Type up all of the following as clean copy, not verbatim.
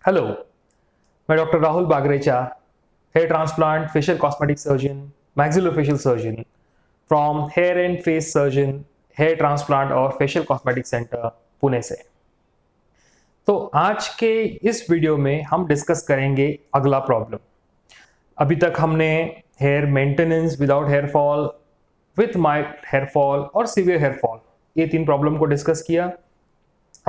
Hello, मैं doctor Rahul Bagrecha, hair transplant, facial cosmetic surgeon, maxillofacial surgeon from hair and face surgeon, hair transplant और facial cosmetic centre, Pune से। तो आज के इस वीडियो में हम डिस्कस करेंगे अगला प्रॉब्लम। अभी तक हमने hair maintenance without hair fall, with mild hair fall और सीवियर हेयर फॉल, ये तीन प्रॉब्लम को डिस्कस किया।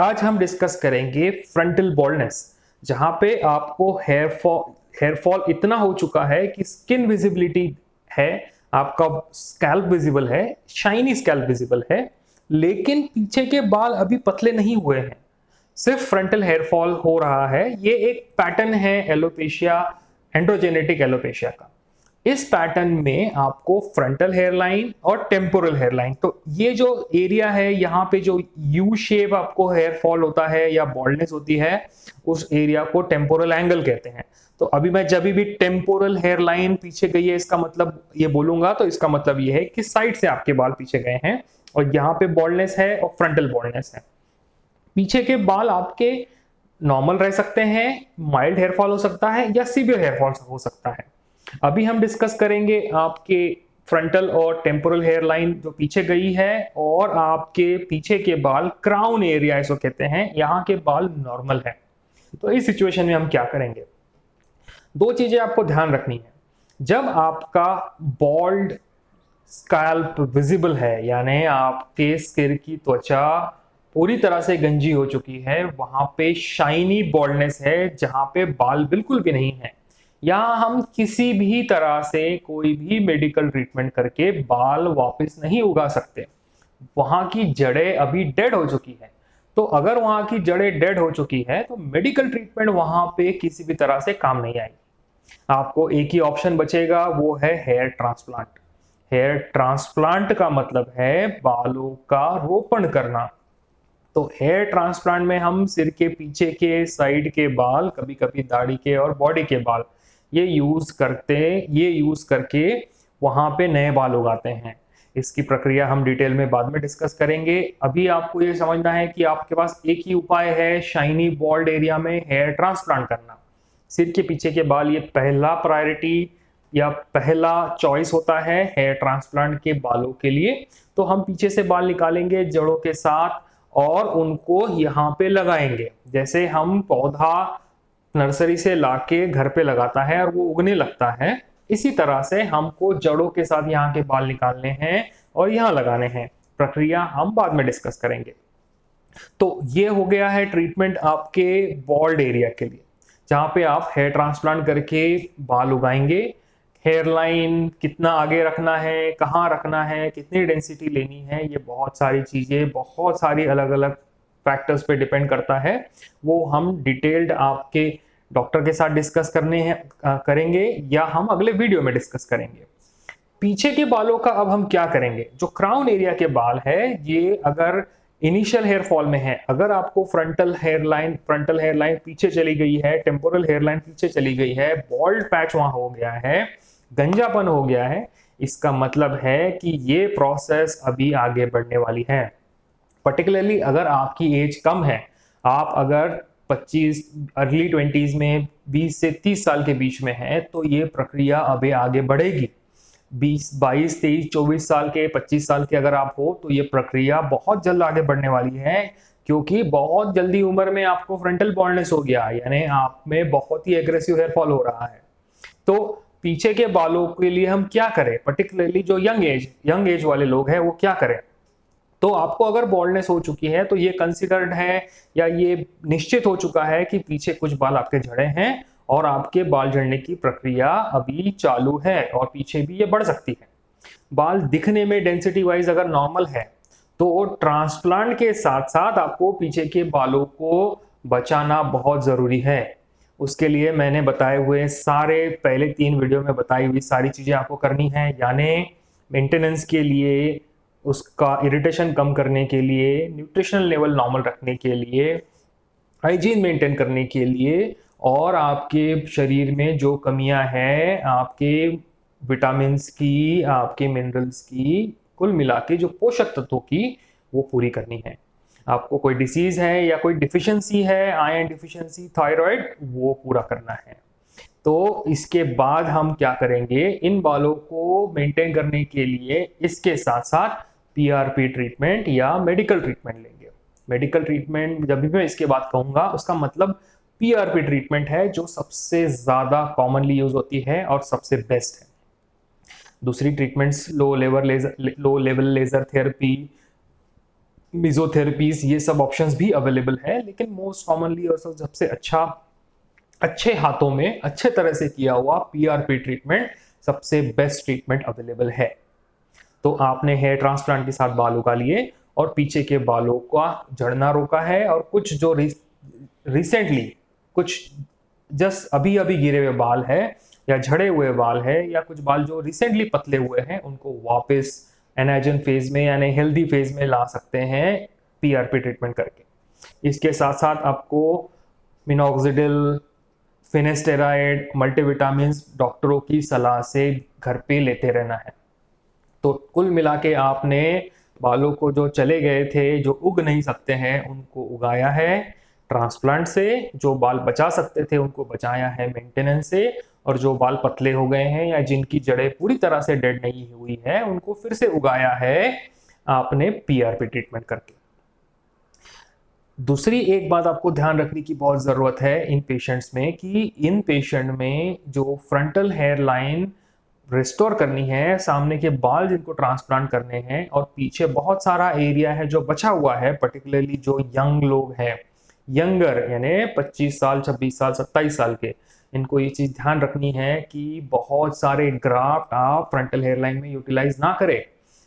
आज हम डिस्कस करेंगे फ्रंटल बॉल्डनेस, जहां पे आपको हेयर फॉल इतना हो चुका है कि स्किन विजिबिलिटी है, आपका स्कैल्प विजिबल है, शाइनी स्कैल्प विजिबल है, लेकिन पीछे के बाल अभी पतले नहीं हुए हैं, सिर्फ फ्रंटल हेयर फॉल हो रहा है। ये एक पैटर्न है एलोपेशिया, एंड्रोजेनेटिक एलोपेशिया का। इस पैटर्न में आपको फ्रंटल हेयरलाइन और टेम्पोरल हेयरलाइन, तो ये जो एरिया है यहाँ पे जो यू शेप आपको हेयर फॉल होता है या बॉल्डनेस होती है, उस एरिया को टेम्पोरल एंगल कहते हैं। तो अभी मैं जब भी टेम्पोरल हेयरलाइन पीछे गई है इसका मतलब ये बोलूंगा, तो इसका मतलब ये है कि साइड से आपके बाल पीछे गए हैं और यहाँ पे बॉल्डनेस है और फ्रंटल बॉल्डनेस है। पीछे के बाल आपके नॉर्मल रह सकते हैं, माइल्ड हेयर फॉल हो सकता है या सीवियर हेयर फॉल हो सकता है। अभी हम डिस्कस करेंगे आपके फ्रंटल और टेम्पोरल हेयर लाइन जो पीछे गई है, और आपके पीछे के बाल क्राउन एरिया इसको कहते हैं, यहाँ के बाल नॉर्मल है। तो इस सिचुएशन में हम क्या करेंगे? दो चीजें आपको ध्यान रखनी है। जब आपका बॉल्ड स्कैल्प विजिबल है, यानी आपके सिर की त्वचा पूरी तरह से गंजी हो चुकी है, वहां पे शाइनी बॉल्डनेस है जहां पे बाल बिल्कुल भी नहीं है, यहां हम किसी भी तरह से कोई भी मेडिकल ट्रीटमेंट करके बाल वापस नहीं उगा सकते। वहां की जड़ें अभी डेड हो चुकी है। तो अगर वहां की जड़ें डेड हो चुकी है तो मेडिकल ट्रीटमेंट वहां पे किसी भी तरह से काम नहीं आएगी। आपको एक ही ऑप्शन बचेगा, वो है हेयर ट्रांसप्लांट। हेयर ट्रांसप्लांट का मतलब है बालों का रोपण करना। तो हेयर ट्रांसप्लांट में हम सिर के पीछे के साइड के बाल, कभी कभी दाढ़ी के और बॉडी के बाल, ये यूज करके वहां पे नए बाल उगाते हैं। इसकी प्रक्रिया हम डिटेल में बाद में डिस्कस करेंगे। अभी आपको ये समझना है कि आपके पास एक ही उपाय है शाइनी बॉल्ड एरिया में हेयर ट्रांसप्लांट करना। सिर के पीछे के बाल ये पहला प्रायोरिटी या पहला चॉइस होता है हेयर ट्रांसप्लांट के बालों के लिए। तो हम पीछे से बाल निकालेंगे जड़ों के साथ और उनको यहाँ पे लगाएंगे, जैसे हम पौधा नर्सरी से लाके घर पे लगाता है और वो उगने लगता है, इसी तरह से हमको जड़ों के साथ यहाँ के बाल निकालने हैं और यहाँ लगाने हैं। प्रक्रिया हम बाद में डिस्कस करेंगे। तो ये हो गया है ट्रीटमेंट आपके बॉल्ड एरिया के लिए, जहां पे आप हेयर ट्रांसप्लांट करके बाल उगाएंगे। हेयर लाइन कितना आगे रखना है, कहाँ रखना है, कितनी डेंसिटी लेनी है, ये बहुत सारी चीजें, बहुत सारी अलग अलग फैक्टर्स पे डिपेंड करता है। वो हम डिटेल्ड आपके डॉक्टर के साथ डिस्कस करेंगे या हम अगले वीडियो में डिस्कस करेंगे। पीछे के बालों का अब हम क्या करेंगे? जो क्राउन एरिया के बाल है, ये अगर इनिशियल हेयर फॉल में है, अगर आपको फ्रंटल हेयर लाइन पीछे चली गई है, टेम्पोरल हेयर लाइन पीछे चली गई है, बॉल्ड पैच वहां हो गया है, गंजापन हो गया है, इसका मतलब है कि ये प्रोसेस अभी आगे बढ़ने वाली है। पर्टिकुलरली अगर आपकी एज कम है, आप अगर 25 अर्ली 20s में 20 से 30 साल के बीच में है, तो ये प्रक्रिया अभी आगे बढ़ेगी। 20, 22, 23, 24 साल के, 25 साल के अगर आप हो, तो ये प्रक्रिया बहुत जल्द आगे बढ़ने वाली है, क्योंकि बहुत जल्दी उम्र में आपको फ्रंटल बॉल्डनेस हो गया, यानी आप में बहुत ही एग्रेसिव हेयर फॉल हो रहा है। तो पीछे के बालों के लिए हम क्या करें? पर्टिकुलरली जो यंग एज वाले लोग हैं, वो क्या करें? तो आपको अगर बॉल्डनेस हो चुकी है तो ये कंसिडर्ड है या ये निश्चित हो चुका है कि पीछे कुछ बाल आपके झड़े हैं और आपके बाल झड़ने की प्रक्रिया अभी चालू है और पीछे भी ये बढ़ सकती है। बाल दिखने में डेंसिटी वाइज अगर नॉर्मल है, तो ट्रांसप्लांट के साथ साथ आपको पीछे के बालों को बचाना बहुत जरूरी है। उसके लिए मैंने बताए हुए सारे पहले 3 वीडियो में बताई हुई सारी चीजें आपको करनी है, यानी मेंटेनेंस के लिए, उसका इरिटेशन कम करने के लिए, न्यूट्रिशनल लेवल नॉर्मल रखने के लिए, हाइजीन मेंटेन करने के लिए, और आपके शरीर में जो कमियां हैं, आपके विटामिन्स की, आपके मिनरल्स की, कुल मिला के जो पोषक तत्वों की, वो पूरी करनी है। आपको कोई डिसीज है या कोई डिफिशियंसी है, आयरन डिफिशियंसी, थायराइड, वो पूरा करना है। तो इसके बाद हम क्या करेंगे, इन बालों को मेंटेन करने के लिए इसके साथ साथ पीआरपी ट्रीटमेंट या मेडिकल ट्रीटमेंट लेंगे। मेडिकल ट्रीटमेंट जब भी मैं इसके बाद कहूंगा उसका मतलब पीआरपी ट्रीटमेंट है जो सबसे ज्यादा कॉमनली यूज होती है और सबसे बेस्ट है। दूसरी treatments low level laser therapy, mesotherapies, ये सब ऑप्शंस भी अवेलेबल है, लेकिन मोस्ट कॉमनली और सबसे अच्छे हाथों में अच्छे तरह से किया हुआ पीआरपी ट्रीटमेंट सबसे बेस्ट ट्रीटमेंट अवेलेबल है। तो आपने हेयर ट्रांसप्लांट के साथ बाल उगा लिए और पीछे के बालों का झड़ना रोका है, और कुछ जो रिसेंटली कुछ जस्ट अभी अभी गिरे हुए बाल है या झड़े हुए बाल है या कुछ बाल जो रिसेंटली पतले हुए हैं, उनको वापस एनाजन फेज में यानी हेल्दी फेज में ला सकते हैं पीआरपी ट्रीटमेंट करके। इसके साथ साथ आपको मिनॉक्सिडिल, फिनेस्टेराइड, मल्टीविटामिन डॉक्टरों की सलाह से घर पे लेते रहना है। तो कुल मिला के आपने बालों को जो चले गए थे, जो उग नहीं सकते हैं, उनको उगाया है ट्रांसप्लांट से, जो बाल बचा सकते थे उनको बचाया है मेंटेनेंस से, और जो बाल पतले हो गए हैं या जिनकी जड़ें पूरी तरह से डेड नहीं हुई है उनको फिर से उगाया है आपने पीआरपी ट्रीटमेंट करके। दूसरी एक बात आपको ध्यान रखने की बहुत ज़रूरत है इन पेशेंट्स में कि इन पेशेंट में जो फ्रंटल हेयर लाइन रिस्टोर करनी है, सामने के बाल जिनको ट्रांसप्लांट करने हैं, और पीछे बहुत सारा एरिया है जो बचा हुआ है, पर्टिकुलरली जो यंग लोग हैं, यंगर यानी 25 साल, 26 साल, 27 साल के, इनको ये चीज़ ध्यान रखनी है कि बहुत सारे ग्राफ्ट आप फ्रंटल हेयर लाइन में यूटिलाइज ना करें।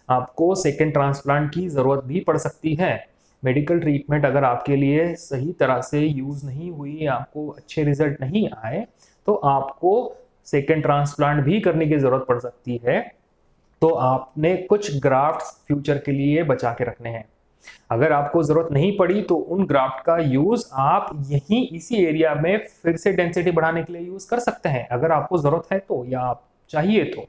आपको सेकेंड ट्रांसप्लांट की ज़रूरत भी पड़ सकती है। मेडिकल ट्रीटमेंट अगर आपके लिए सही तरह से यूज़ नहीं हुई, आपको अच्छे रिजल्ट नहीं आए, तो आपको सेकेंड ट्रांसप्लांट भी करने की ज़रूरत पड़ सकती है। तो आपने कुछ ग्राफ्ट फ्यूचर के लिए बचा के रखने हैं। अगर आपको ज़रूरत नहीं पड़ी तो उन ग्राफ्ट का यूज़ आप यहीं इसी एरिया में फिर से डेंसिटी बढ़ाने के लिए यूज़ कर सकते हैं, अगर आपको ज़रूरत है तो या आप चाहिए तो।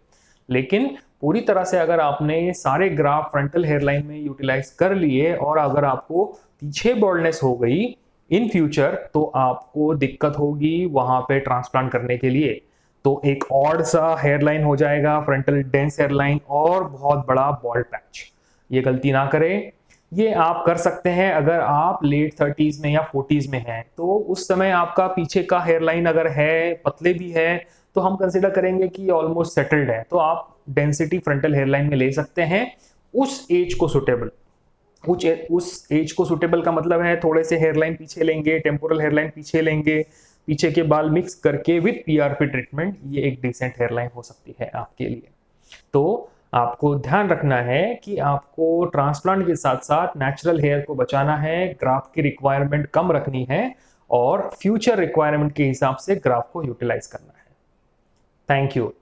लेकिन पूरी तरह से अगर आपने सारे ग्राफ फ्रंटल हेयरलाइन में यूटिलाइज कर लिए और अगर आपको पीछे बॉल्डनेस हो गई इन फ्यूचर, तो आपको दिक्कत होगी वहां पे ट्रांसप्लांट करने के लिए। तो एक ऑड सा हेयरलाइन हो जाएगा, फ्रंटल डेंस हेयरलाइन और बहुत बड़ा बॉल्ड पैच। ये गलती ना करें। ये आप कर सकते हैं अगर आप लेट 30s में या 40s में हैं, तो उस समय आपका पीछे का हेयरलाइन अगर है, पतले भी है, तो हम कंसिडर करेंगे कि ऑलमोस्ट सेटल्ड है, तो आप डेंसिटी फ्रंटल हेयरलाइन में ले सकते हैं उस एज को सुटेबल। उस एज को सुटेबल का मतलब है थोड़े से हेयरलाइन पीछे लेंगे, टेम्पोरल हेयरलाइन पीछे लेंगे, पीछे के बाल मिक्स करके विद पीआरपी ट्रीटमेंट, ये एक डिसेंट हेयरलाइन हो सकती है आपके लिए। तो आपको ध्यान रखना है कि आपको ट्रांसप्लांट के साथ साथ नेचुरल हेयर को बचाना है, ग्राफ्ट की रिक्वायरमेंट कम रखनी है और फ्यूचर रिक्वायरमेंट के हिसाब से ग्राफ्ट को यूटिलाइज करना है। Thank you.